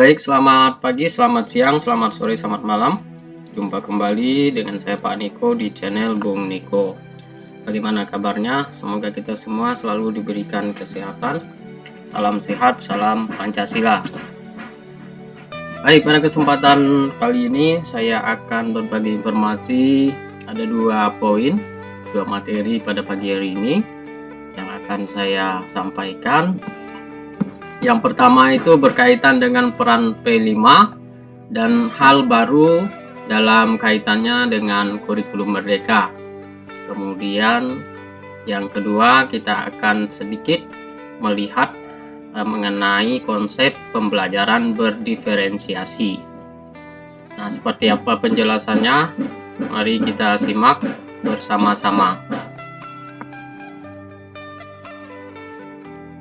Baik, selamat pagi, selamat siang, selamat sore, selamat malam. Jumpa kembali dengan saya Pak Niko di channel Bung Niko. Bagaimana kabarnya? Semoga kita semua selalu diberikan kesehatan. Salam sehat, salam Pancasila. Baik, pada kesempatan kali ini saya akan berbagi informasi. Ada dua poin, dua materi pada pagi hari ini yang akan saya sampaikan. Yang pertama itu berkaitan dengan peran P5 dan hal baru dalam kaitannya dengan kurikulum merdeka. Kemudian yang kedua kita akan sedikit melihat mengenai konsep pembelajaran berdiferensiasi. Nah, seperti apa penjelasannya? Mari kita simak bersama-sama.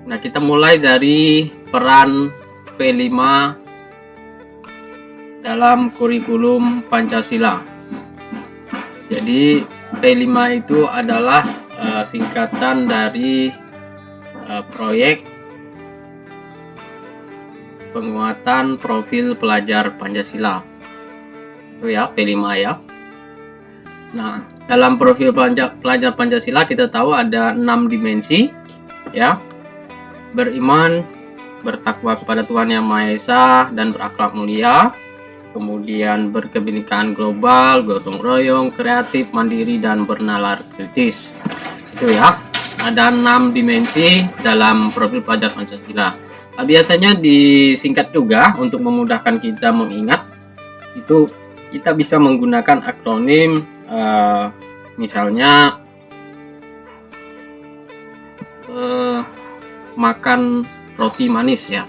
Nah, kita mulai dari peran P5 dalam kurikulum Pancasila. Jadi P5 itu adalah singkatan dari proyek penguatan profil pelajar Pancasila. Itu ya, P5 ya. Nah, dalam profil pelajar Pancasila kita tahu ada 6 dimensi ya. Beriman, bertakwa kepada Tuhan Yang Maha Esa dan berakhlak mulia, kemudian berkebinekaan global, gotong royong, kreatif, mandiri, dan bernalar kritis. Itu ya, ada 6 dimensi dalam profil pelajar Pancasila. Biasanya disingkat juga untuk memudahkan kita mengingat. Itu kita bisa menggunakan akronim, misalnya makan roti manis ya.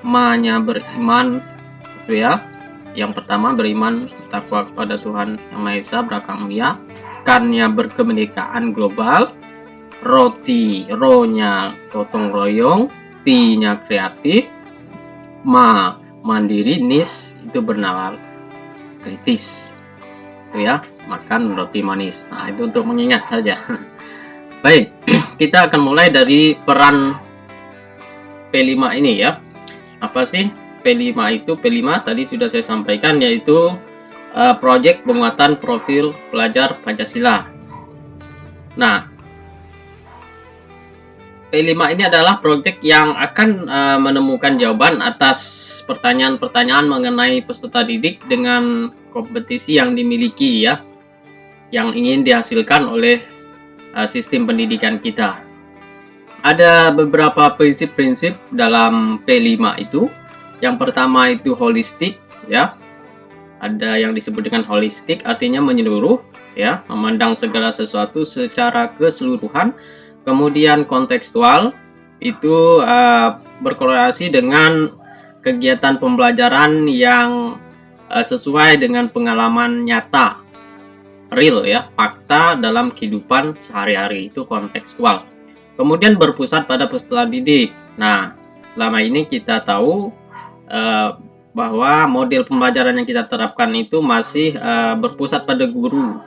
Ma-nya beriman itu ya. Yang pertama beriman, takwa kepada Tuhan Yang Maha Esa, berakhlak mulia. Kan-nya berkebinekaan global. Roti, ro-nya gotong royong, ti-nya kreatif. Ma, mandiri, nis itu bernalar kritis. Itu ya, makan roti manis. Nah, itu untuk mengingat saja. Baik, kita akan mulai dari peran P5 ini ya. Apa sih P5 itu? P5 tadi sudah saya sampaikan, yaitu proyek penguatan profil pelajar Pancasila. Nah, P5 ini adalah proyek yang akan menemukan jawaban atas pertanyaan-pertanyaan mengenai peserta didik dengan kompetisi yang dimiliki ya, yang ingin dihasilkan oleh sistem pendidikan kita. Ada beberapa prinsip-prinsip dalam P5 itu. Yang pertama itu holistik ya. Ada yang disebut dengan holistik, artinya menyeluruh ya, memandang segala sesuatu secara keseluruhan. Kemudian kontekstual itu berkorelasi dengan kegiatan pembelajaran yang sesuai dengan pengalaman nyata, real ya, fakta dalam kehidupan sehari-hari, itu kontekstual. Kemudian berpusat pada peserta didik. Nah, selama ini kita tahu bahwa model pembelajaran yang kita terapkan itu masih berpusat pada guru,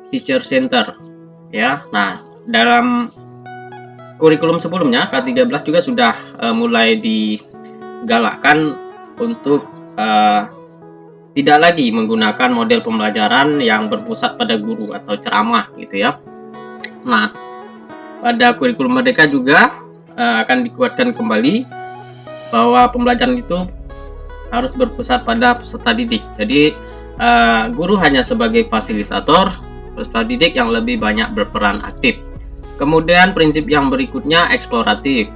teacher center ya. Nah, dalam kurikulum sebelumnya K13 juga sudah mulai digalakkan untuk tidak lagi menggunakan model pembelajaran yang berpusat pada guru atau ceramah gitu ya. Nah, pada kurikulum merdeka juga akan dikuatkan kembali bahwa pembelajaran itu harus berpusat pada peserta didik. Jadi guru hanya sebagai fasilitator, peserta didik yang lebih banyak berperan aktif. Kemudian prinsip yang berikutnya eksploratif.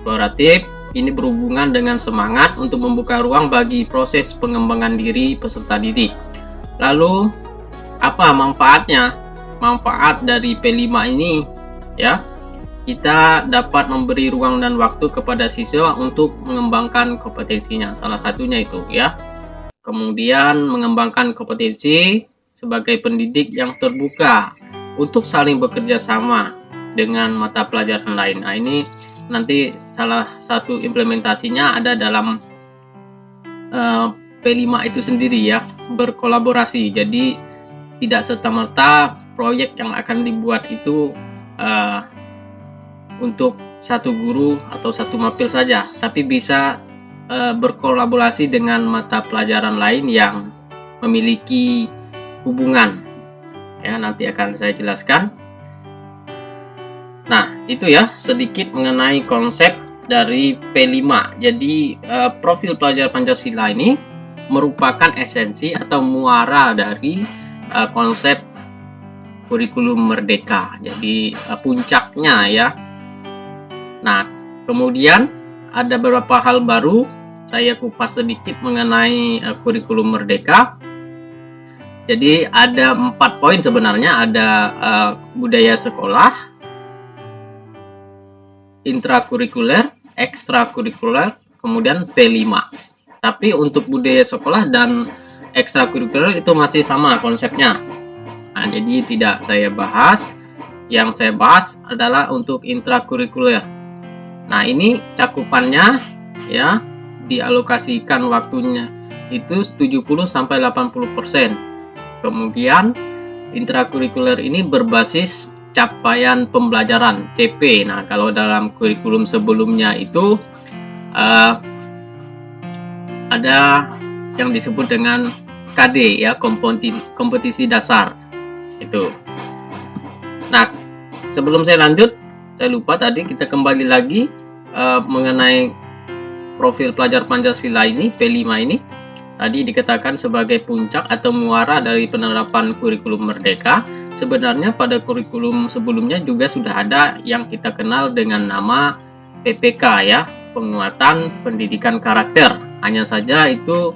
Eksploratif ini berhubungan dengan semangat untuk membuka ruang bagi proses pengembangan diri peserta didik. Lalu apa manfaatnya? Manfaat dari P5 ini ya, kita dapat memberi ruang dan waktu kepada siswa untuk mengembangkan kompetensinya. Salah satunya itu ya. Kemudian mengembangkan kompetensi sebagai pendidik yang terbuka untuk saling bekerja sama dengan mata pelajaran lain. Nah, ini nanti salah satu implementasinya ada dalam P5 itu sendiri ya, berkolaborasi. Jadi tidak serta-merta proyek yang akan dibuat itu untuk satu guru atau satu mapil saja, tapi bisa berkolaborasi dengan mata pelajaran lain yang memiliki hubungan. Ya, nanti akan saya jelaskan. Nah, itu ya sedikit mengenai konsep dari P5. Jadi profil pelajar Pancasila ini merupakan esensi atau muara dari konsep kurikulum merdeka. Jadi puncaknya ya. Nah, kemudian ada beberapa hal baru saya kupas sedikit mengenai kurikulum merdeka. Jadi ada 4 poin sebenarnya, ada budaya sekolah, intrakurikuler, ekstrakurikuler, kemudian P5. Tapi untuk budaya sekolah dan ekstrakurikuler itu masih sama konsepnya. Nah, jadi tidak saya bahas. Yang saya bahas adalah untuk intrakurikuler. Nah, ini cakupannya ya dialokasikan waktunya itu 70-80%. Kemudian intrakurikuler ini berbasis capaian pembelajaran CP. Nah, kalau dalam kurikulum sebelumnya itu ada yang disebut dengan KD ya, kompetisi dasar itu. Nah, sebelum saya lanjut, saya lupa tadi, kita kembali lagi mengenai profil pelajar Pancasila ini, P5 ini. Tadi dikatakan sebagai puncak atau muara dari penerapan kurikulum merdeka. Sebenarnya pada kurikulum sebelumnya juga sudah ada yang kita kenal dengan nama PPK ya, penguatan pendidikan karakter. Hanya saja itu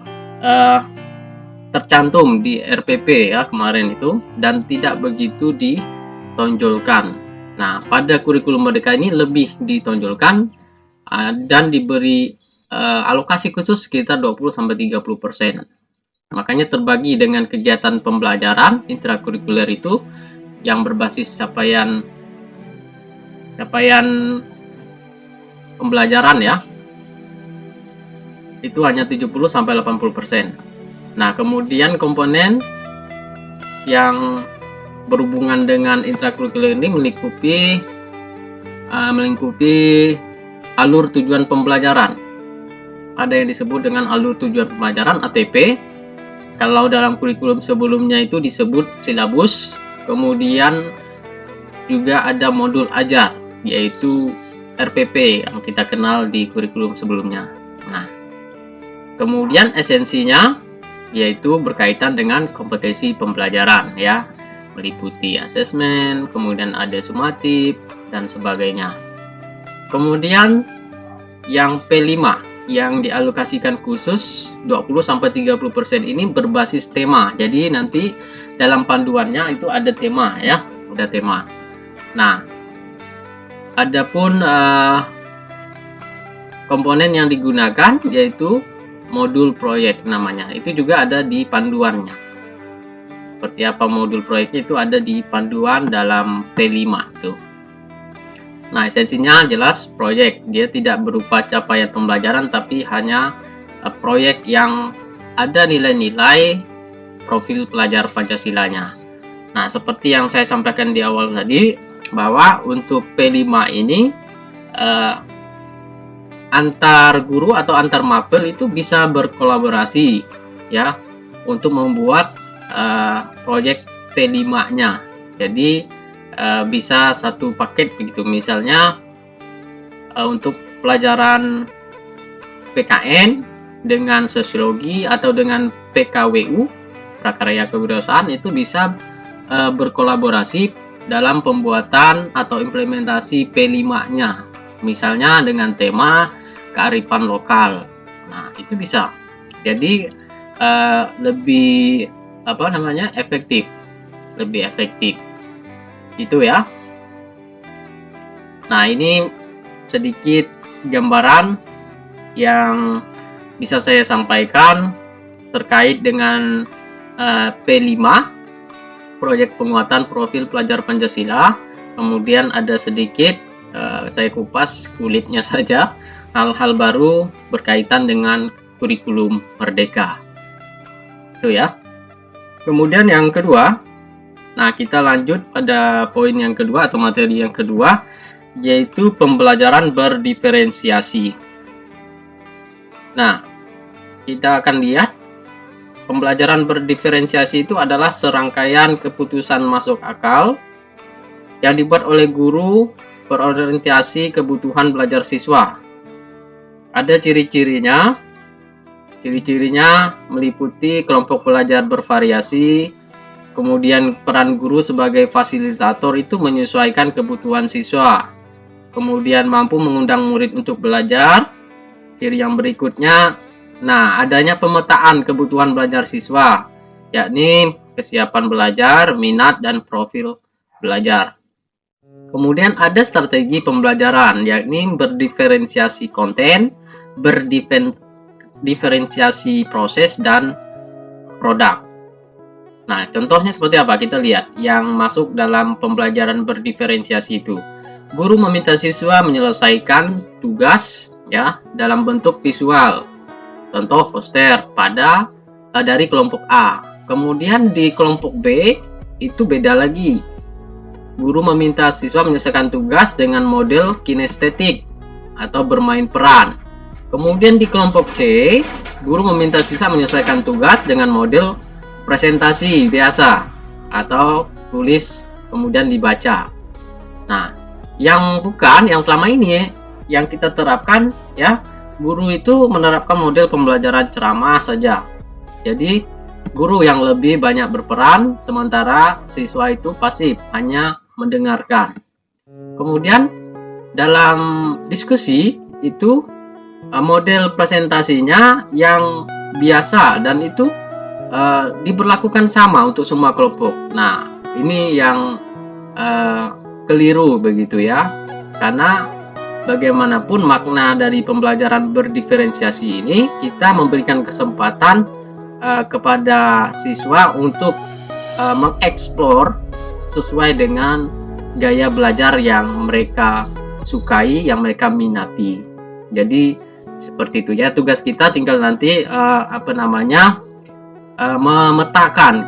tercantum di RPP ya kemarin itu, dan tidak begitu ditonjolkan. Nah, pada kurikulum merdeka ini lebih ditonjolkan dan diberi alokasi khusus sekitar 20-30%. Makanya terbagi dengan kegiatan pembelajaran intrakurikuler itu yang berbasis capaian pembelajaran ya. Itu hanya 70-80%. Nah, kemudian komponen yang berhubungan dengan intrakurikuler ini melingkupi alur tujuan pembelajaran. Ada yang disebut dengan alur tujuan pembelajaran ATP. Kalau dalam kurikulum sebelumnya itu disebut silabus. Kemudian juga ada modul ajar, yaitu RPP yang kita kenal di kurikulum sebelumnya. Nah, kemudian esensinya yaitu berkaitan dengan kompetensi pembelajaran ya, meliputi asesmen, kemudian ada sumatif dan sebagainya. Kemudian yang P5 yang dialokasikan khusus 20-30% ini berbasis tema. Jadi nanti dalam panduannya itu ada tema ya, ada tema. Nah, adapun komponen yang digunakan yaitu modul proyek namanya. Itu juga ada di panduannya. Seperti apa modul proyeknya itu ada di panduan dalam P5 itu. Nah, esensinya jelas proyek. Dia tidak berupa capaian pembelajaran, tapi hanya proyek yang ada nilai-nilai profil pelajar Pancasilanya. Nah, seperti yang saya sampaikan di awal tadi, bahwa untuk P5 ini antar guru atau antar mapel itu bisa berkolaborasi ya untuk membuat proyek P5-nya. Jadi bisa satu paket begitu, misalnya untuk pelajaran PKN dengan sosiologi atau dengan PKWU prakarya kewirausahaan itu bisa berkolaborasi dalam pembuatan atau implementasi P5-nya, misalnya dengan tema kearifan lokal. Nah, itu bisa jadi lebih efektif itu ya. Nah, ini sedikit gambaran yang bisa saya sampaikan terkait dengan P5, proyek penguatan profil pelajar Pancasila. Kemudian ada sedikit saya kupas kulitnya saja, hal-hal baru berkaitan dengan kurikulum merdeka itu ya. Kemudian yang kedua, nah, kita lanjut pada poin yang kedua atau materi yang kedua, yaitu pembelajaran berdiferensiasi. Nah, kita akan lihat pembelajaran berdiferensiasi itu adalah serangkaian keputusan masuk akal yang dibuat oleh guru berorientasi kebutuhan belajar siswa. Ada ciri-cirinya. Ciri-cirinya meliputi kelompok belajar bervariasi, kemudian peran guru sebagai fasilitator itu menyesuaikan kebutuhan siswa, kemudian mampu mengundang murid untuk belajar. Ciri yang berikutnya, adanya pemetaan kebutuhan belajar siswa, yakni kesiapan belajar, minat, dan profil belajar. Kemudian ada strategi pembelajaran, yakni berdiferensiasi konten, berdiferensiasi proses, dan produk. Nah, contohnya seperti apa? Kita lihat yang masuk dalam pembelajaran berdiferensiasi itu. Guru meminta siswa menyelesaikan tugas ya dalam bentuk visual. Contoh poster dari kelompok A. Kemudian di kelompok B itu beda lagi. Guru meminta siswa menyelesaikan tugas dengan model kinestetik atau bermain peran. Kemudian di kelompok C, guru meminta siswa menyelesaikan tugas dengan model presentasi biasa atau tulis kemudian dibaca. Nah, yang selama ini yang kita terapkan ya, guru itu menerapkan model pembelajaran ceramah saja. Jadi guru yang lebih banyak berperan, sementara siswa itu pasif, hanya mendengarkan. Kemudian dalam diskusi itu model presentasinya yang biasa dan itu diberlakukan sama untuk semua kelompok. Nah, ini yang keliru begitu ya, karena bagaimanapun makna dari pembelajaran berdiferensiasi ini, kita memberikan kesempatan kepada siswa untuk mengeksplor sesuai dengan gaya belajar yang mereka sukai, yang mereka minati. Jadi seperti itu ya, tugas kita tinggal nanti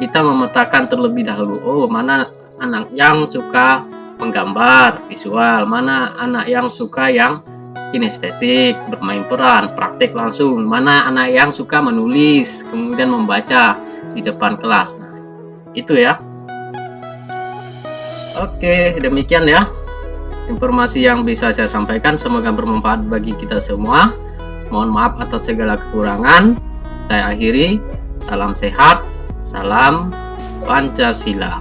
kita memetakan terlebih dahulu. Oh, mana anak yang suka menggambar visual, mana anak yang suka yang kinestetik, bermain peran, praktek langsung, mana anak yang suka menulis kemudian membaca di depan kelas. Nah, itu ya. Oke, demikian ya informasi yang bisa saya sampaikan, semoga bermanfaat bagi kita semua. Mohon maaf atas segala kekurangan. Saya akhiri. Salam sehat, salam Pancasila.